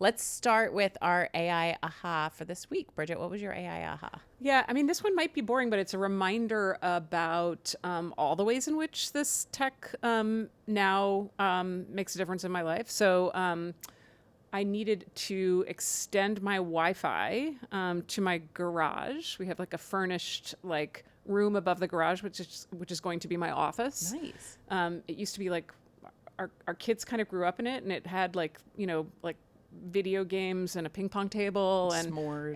Let's start with our AI aha for this week. Bridget, what was your AI aha? Yeah, I mean, this one might be boring, but it's a reminder about all the ways in which this tech now makes a difference in my life. So I needed to extend my Wi-Fi to my garage. We have like a furnished like room above the garage, which is going to be my office. Nice. It used to be like our kids kind of grew up in it, and it had like like video games and a ping pong table and S'mores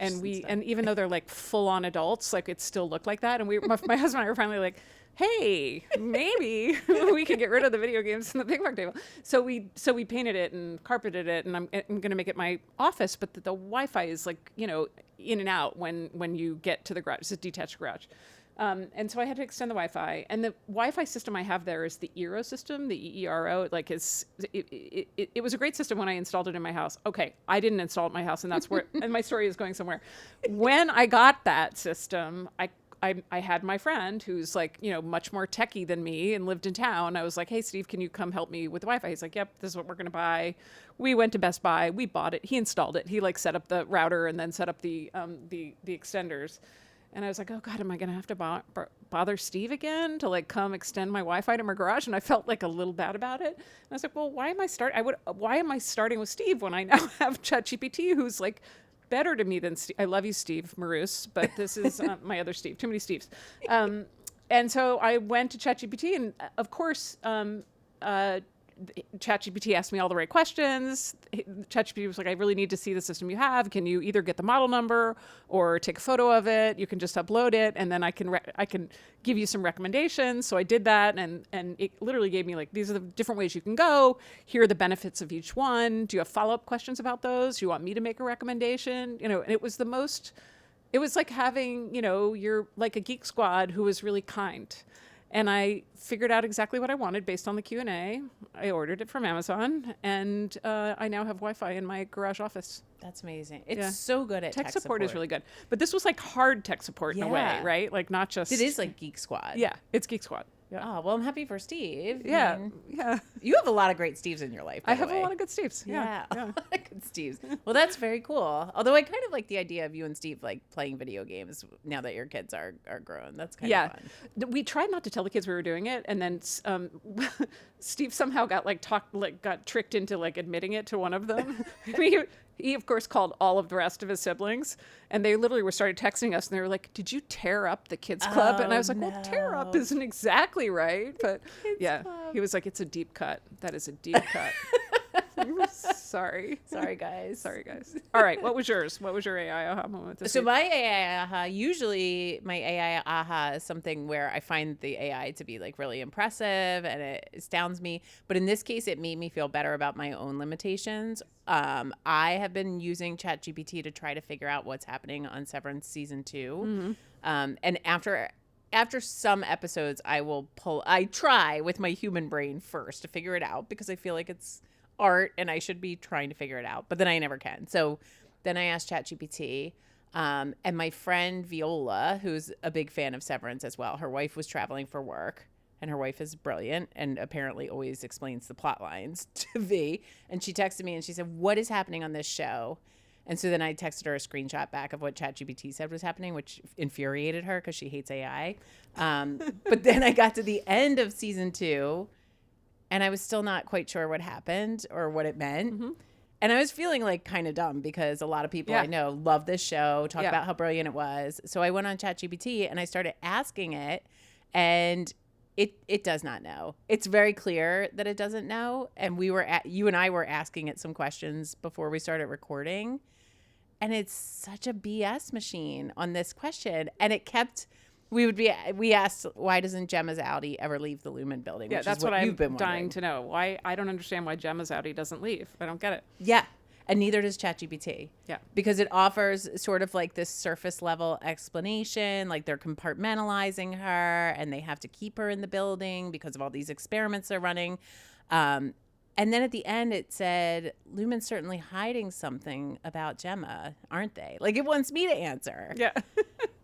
and even though they're like full on adults, like it still looked like that. And my husband and I were finally like, hey, maybe we could get rid of the video games and the ping pong table. So we painted it and carpeted it, and I'm going to make it my office. But the Wi-Fi is like in and out when you get to the garage. It's a detached garage. And so I had to extend the Wi-Fi, and the Wi-Fi system I have there is the Eero system, the EERO. Like it was a great system when I installed it in my house. Okay, I didn't install it in my house, and that's where and my story is going somewhere. When I got that system, I had my friend who's like much more techie than me and lived in town. I was like, hey Steve, can you come help me with the Wi-Fi? He's like, yep, this is what we're gonna buy. We went to Best Buy, we bought it, he installed it, he like set up the router and then set up the extenders. And I was like, oh God, am I going to have to bother Steve again to like come extend my Wi-Fi to my garage? And I felt like a little bad about it. And I was like, well, why am I starting with Steve when I now have ChatGPT, who's like better to me than Steve? I love you, Steve Maroos, but this is my other Steve. Too many Steves. And so I went to ChatGPT, and of course, ChatGPT asked me all the right questions. ChatGPT was like, I really need to see the system you have. Can you either get the model number or take a photo of it? You can just upload it, and then I can give you some recommendations. So I did that, and it literally gave me like, these are the different ways you can go. Here are the benefits of each one. Do you have follow-up questions about those? Do you want me to make a recommendation? And it was the most, it was like having, you're like a Geek Squad who was really kind. And I figured out exactly what I wanted based on the Q&A. I ordered it from Amazon, and I now have Wi-Fi in my garage office. That's amazing. It's so good at tech support is really good. But this was like hard tech support in a way, right? Like not just... It is like Geek Squad. Yeah, it's Geek Squad. Yeah. Oh, well, I'm happy for Steve. Yeah. You have a lot of great Steves in your life, by I the have way. a lot of good Steves. Yeah. A lot of good Steves. Well, that's very cool. Although I kind of like the idea of you and Steve like playing video games now that your kids are grown. That's kind of fun. We tried not to tell the kids we were doing it, and then Steve somehow got got tricked into like admitting it to one of them. He of course called all of the rest of his siblings, and they literally started texting us, and they were like, did you tear up the kids club? And I was like, well, tear up isn't exactly right, but club. He was like, it's a deep cut. That is a deep cut. Sorry guys. All right, what was yours? What was your AI aha moment this week? My AI aha, usually my AI aha is something where I find the AI to be like really impressive and it astounds me, but in this case it made me feel better about my own limitations. I have been using ChatGPT to try to figure out what's happening on Severance season 2. And after some episodes I try with my human brain first to figure it out, because I feel like it's art and I should be trying to figure it out, but then I never can. So then I asked ChatGPT, and my friend Viola, who's a big fan of Severance as well, her wife was traveling for work, and her wife is brilliant and apparently always explains the plot lines to V. And she texted me and she said, what is happening on this show? And so then I texted her a screenshot back of what ChatGPT said was happening, which infuriated her because she hates AI. But then I got to the end of season 2, and I was still not quite sure what happened or what it meant. Mm-hmm. And I was feeling like kind of dumb because a lot of people I know love this show, talk about how brilliant it was. So I went on ChatGPT and I started asking it, and it does not know. It's very clear that it doesn't know. And you and I were asking it some questions before we started recording, and it's such a BS machine on this question. And it kept... We asked, why doesn't Gemma's Audi ever leave the Lumen building? Yeah, that's what I'm dying to know. Why I don't understand why Gemma's Audi doesn't leave. I don't get it. Yeah, and neither does ChatGPT. Yeah, because it offers sort of like this surface level explanation, like they're compartmentalizing her, and they have to keep her in the building because of all these experiments they're running. And then at the end, it said, Lumen's certainly hiding something about Gemma, aren't they? Like it wants me to answer. Yeah.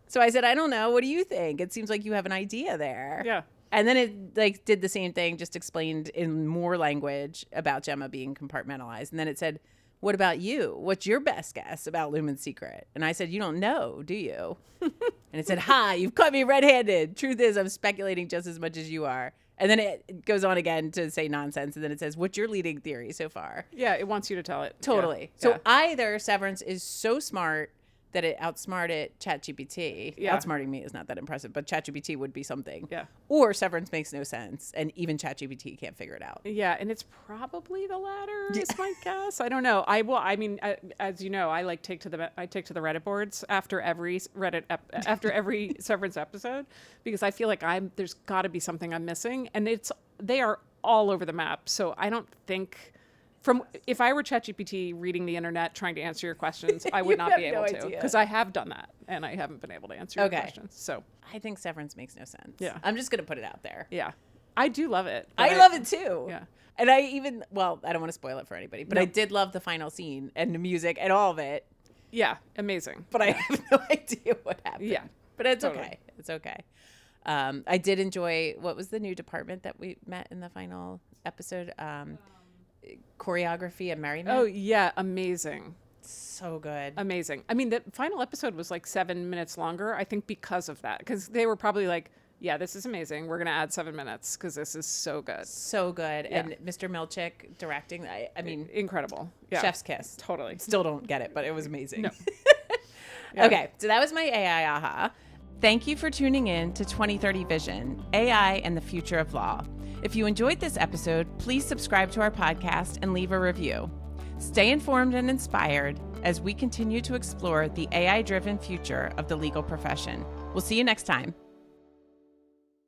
So I said, I don't know. What do you think? It seems like you have an idea there. Yeah. And then it like did the same thing, just explained in more language about Gemma being compartmentalized. And then it said, what about you? What's your best guess about Lumen's secret? And I said, you don't know, do you? And it said, ha, you've caught me red-handed. Truth is, I'm speculating just as much as you are. And then it goes on again to say nonsense. And then it says, what's your leading theory so far? Yeah, it wants you to tell it. Totally. Yeah. So Yeah. either Severance is so smart that it outsmarted ChatGPT. Yeah. Outsmarting me is not that impressive, but ChatGPT would be something. Yeah. Or Severance makes no sense, and even ChatGPT can't figure it out. Yeah, and it's probably the latter. Is my guess. I don't know. I mean, as you know, I take to the Reddit boards after every every Severance episode, because I feel like there's got to be something I'm missing, and they are all over the map. So I don't think. If I were ChatGPT reading the internet trying to answer your questions, I would not be able to, because I have done that and I haven't been able to answer your questions. So I think Severance makes no sense. Yeah. I'm just going to put it out there. Yeah. I do love it. I love it too. Yeah. And I don't want to spoil it for anybody, but I did love the final scene and the music and all of it. Yeah. Amazing. But I have no idea what happened. Yeah. But it's okay. It's okay. I did enjoy, what was the new department that we met in the final episode? Choreography and merriment. Oh yeah, amazing. So good. Amazing. I mean, the final episode was like 7 minutes longer, I think, because of that. Because they were probably like, yeah, this is amazing. We're going to add 7 minutes because this is so good. So good. Yeah. And Mr. Milchick directing, I mean, incredible. Yeah. chef's kiss. Totally. Still don't get it, but it was amazing. No. Yeah. Okay, so that was my AI aha. Thank you for tuning in to 2030 Vision, AI and the Future of Law. If you enjoyed this episode, please subscribe to our podcast and leave a review. Stay informed and inspired as we continue to explore the AI-driven future of the legal profession. We'll see you next time.